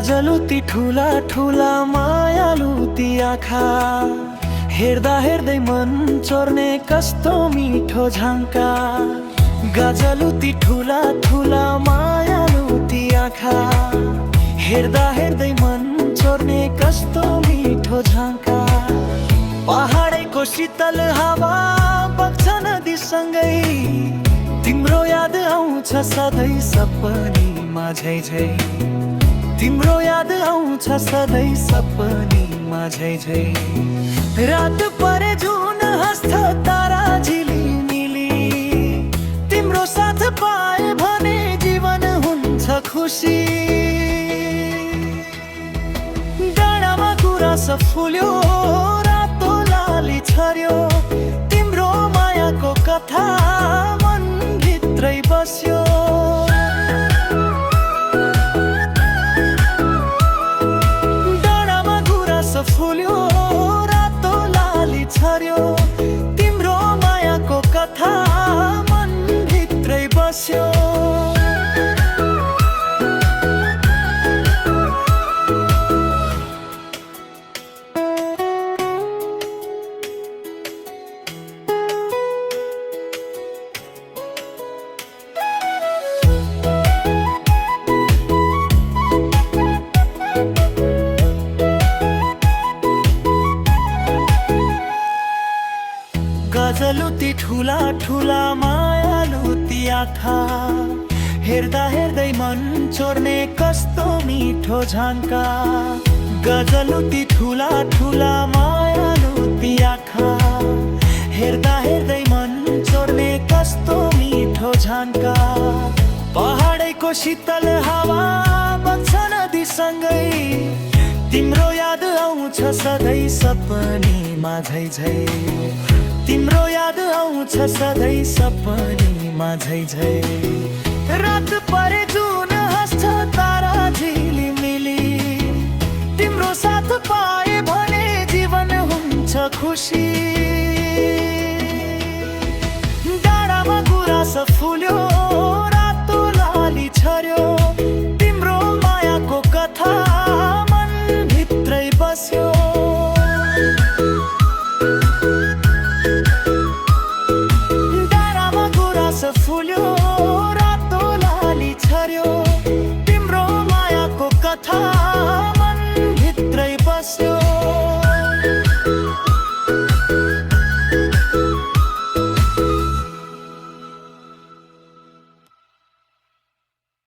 गजलु ती ठुला ठुला मायालु ती आँखा, हेर्दा हेर्दै मन चोर्ने कस्तो मिठो झङ्का। गजलु ती ठुला ठुला मायालु ती आँखा, हेर्दा हेर्दै मन चोर्ने कस्तो मिठो झङ्का। पहाडको शीतल हावा बग्छ नदीसँगै, तिम्रो याद आउँछ सधैँ सपनीमा झै झै। तिम्रो याद आउँछ सधैँ सपनीमा झै झै। रात परे जुन हाँस्छ तारा झिलिमिली, तिम्रो साथ पाए भने जीवन हुन्छ खुसी। डाँडामा गुराँस फुल्यो, रातो लाली छर्यो, तिम्रो मायाको कथा मन भित्रै बस्यो। डाँडामा गुराँस फुल्यो, रातो लाली छर्यो, तिम्रो मायाको कथा मन भित्रै बस्यो। गजलु ती ठुला ठुला मायालु ती आँखा, हेर्दा हेर्दै मन चोर्ने कस्तो मिठो झङ्का। गजलु ती ठुला ठुला मायालु ती आँखा, हेर्दा हेर्दै मन चोर्ने कस्तो मिठो झङ्का। पहाडको शीतल हावा बग्छ नदीसँगै, तिम्रो याद आउँछ सधैँ सपनीमा झै झै। तिम्रो याद आउँछ सधैँ सपनीमा झै झै। रात परे जुन हाँस्छ तारा झिलिमिली, तिम्रो साथ पाए भने जीवन हुन्छ खुसी। डाँडामा गुराँस फुल्यो, रातो लाली छर्यो, तिम्रो मायाको कथा मन भित्रै बस्यो। फुल्यो, रातो लाली छर्यो, तिम्रो मायाको कथा